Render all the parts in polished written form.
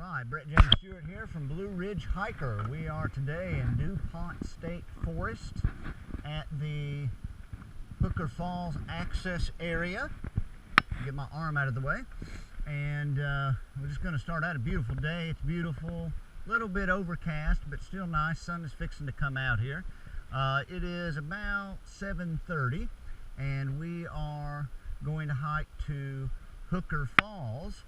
Alright, Brett James Stewart here from Blue Ridge Hiker. We are today in DuPont State Forest at the Hooker Falls access area. Get my arm out of the way. And we're just going to start out. A beautiful day. It's beautiful. A little bit overcast, but still nice. Sun is fixing to come out here. It is about 7:30, and we are going to hike to Hooker Falls.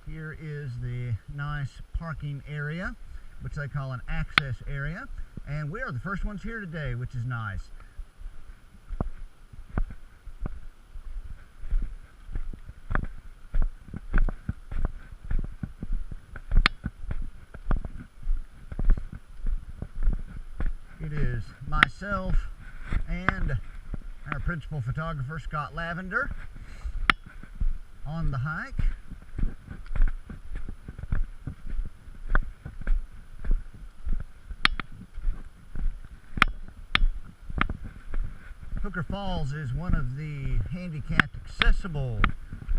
Here is the nice parking area, which they call an access area, and we are the first ones here today, which is nice. It is myself and our principal photographer, Scott Lavender, on the hike. Hooker Falls is one of the handicapped accessible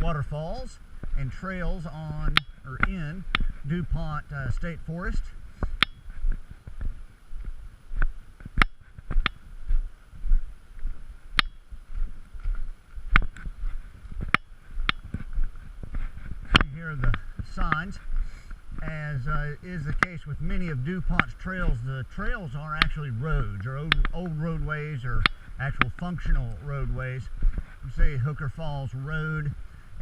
waterfalls and trails on or in DuPont State Forest. Here are the signs. As is the case with many of DuPont's trails, the trails are actually roads or old roadways or actual functional roadways. You say Hooker Falls Road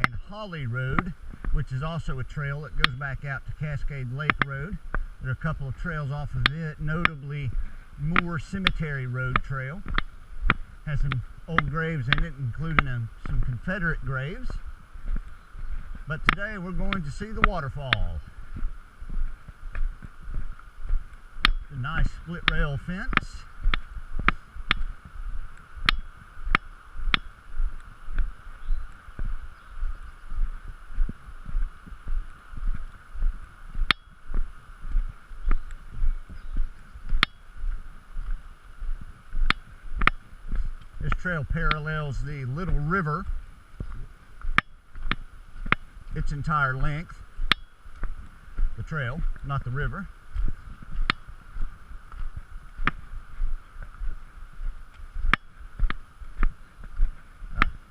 and Holly Road, which is also a trail that goes back out to Cascade Lake Road. There are a couple of trails off of it, notably Moore Cemetery Road Trail. Has some old graves in it, including some Confederate graves. But today we're going to see the waterfall. A nice split rail fence. This trail parallels the Little River its entire length. The trail, not the river.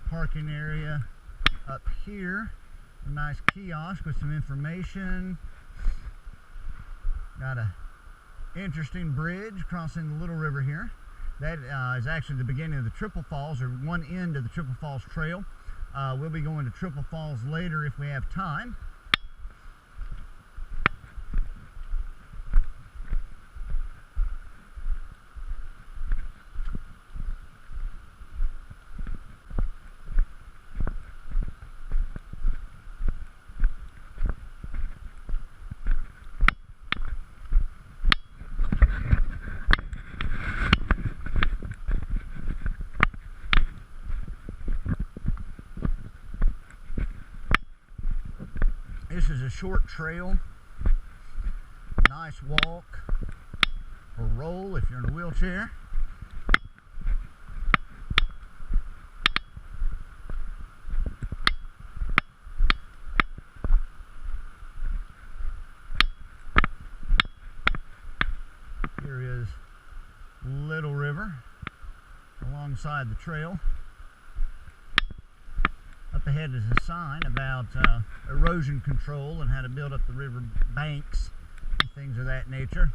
Parking area up here. A nice kiosk with some information. Got a interesting bridge crossing the Little River here. That is actually the beginning of the Triple Falls, or one end of the Triple Falls Trail. We'll be going to Triple Falls later if we have time. This is a short trail, nice walk or roll if you're in a wheelchair. Here is Little River alongside the trail. Up ahead is a sign about erosion control and how to build up the river banks and things of that nature.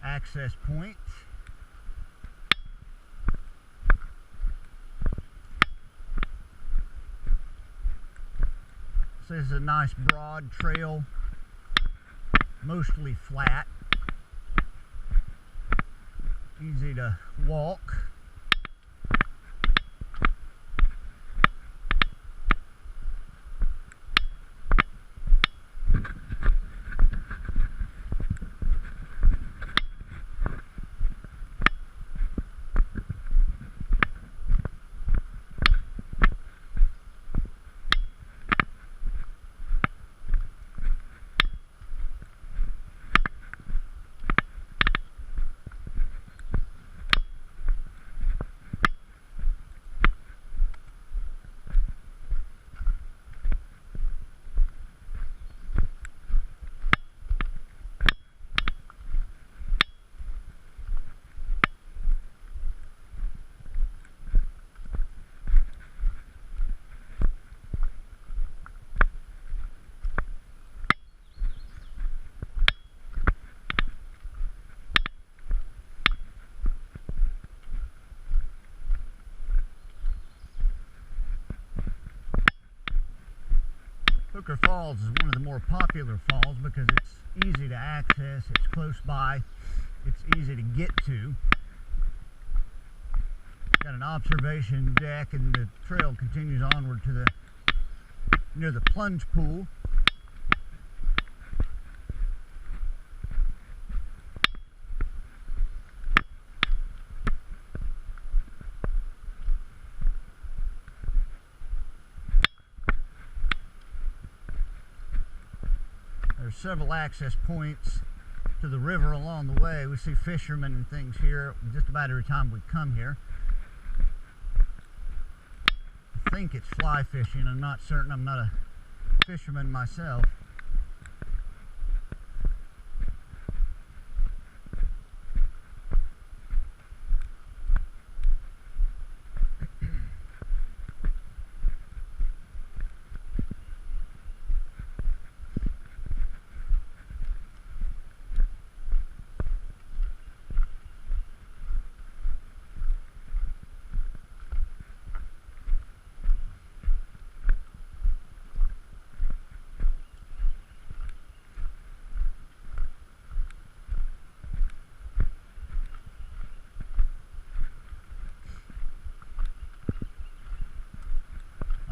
Access point. So this is a nice broad trail, mostly flat, easy to walk. Hooker Falls is one of the more popular falls because it's easy to access, it's close by, it's easy to get to. Got an observation deck, and the trail continues onward to the near the plunge pool. There's several access points to the river along the way. We see fishermen and things here just about every time we come here. I think it's fly fishing. I'm not certain. I'm not a fisherman myself.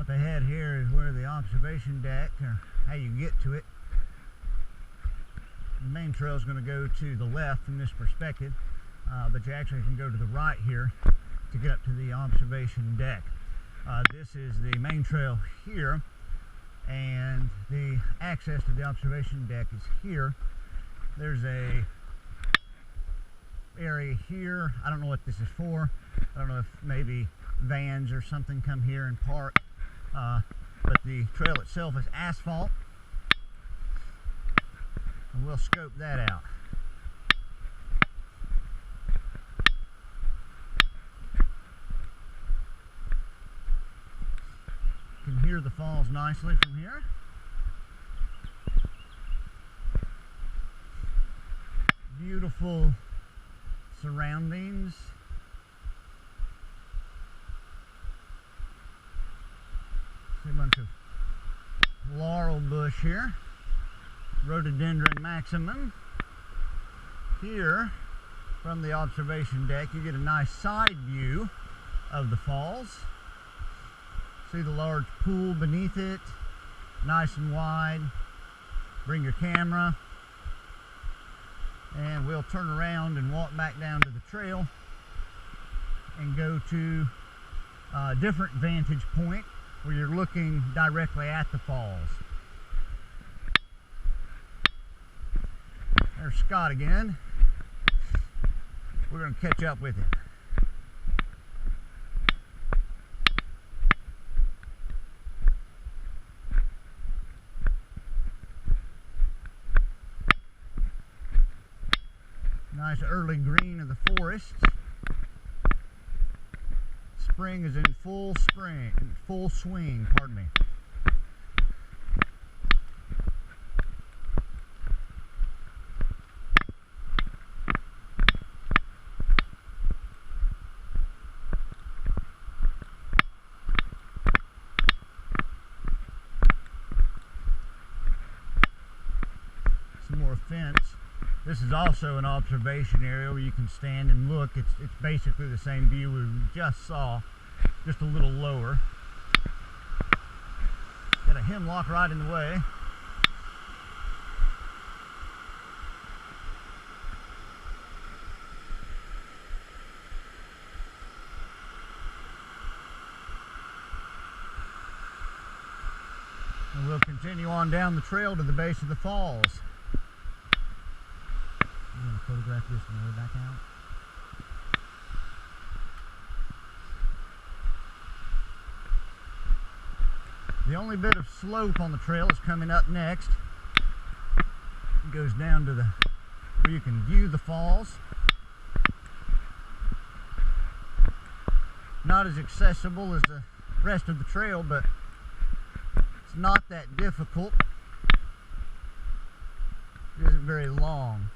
Up ahead here is where the observation deck, or how you get to it. The main trail is going to go to the left from this perspective, but you actually can go to the right here to get up to the observation deck. This is the main trail here, and the access to the observation deck is here. There's a area here. I don't know what this is for. I don't know if maybe vans or something come here and park. But the trail itself is asphalt, and we'll scope that out. You can hear the falls nicely from here. Beautiful surroundings. See a bunch of laurel bush here, rhododendron maximum. Here, from the observation deck, you get a nice side view of the falls. See the large pool beneath it, nice and wide. Bring your camera, and we'll turn around and walk back down to the trail and go to a different vantage point where you're looking directly at the falls. There's Scott again. We're going to catch up with him. Nice early green of the forests. Spring is in full swing, pardon me. Some more fence. This is also an observation area where you can stand and look. It's basically the same view we just saw, just a little lower. Got a hemlock right in the way. And we'll continue on down the trail to the base of the falls. I'm going to photograph this on the way back out. The only bit of slope on the trail is coming up next. It goes down to where you can view the falls. Not as accessible as the rest of the trail, but it's not that difficult. It isn't very long.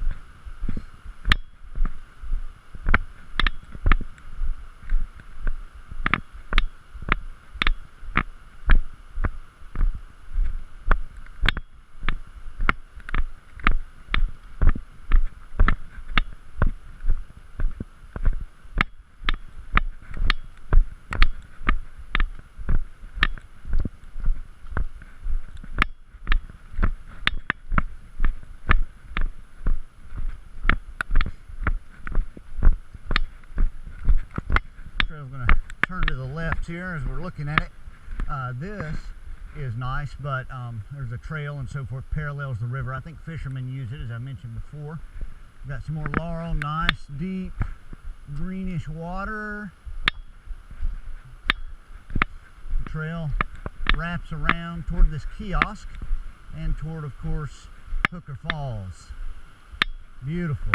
spots here as we're looking at it. This is nice, but there's a trail and so forth, parallels the river. I think fishermen use it, as I mentioned before. Got some more laurel, nice deep greenish water. The trail wraps around toward this kiosk and toward, of course, Hooker Falls. Beautiful.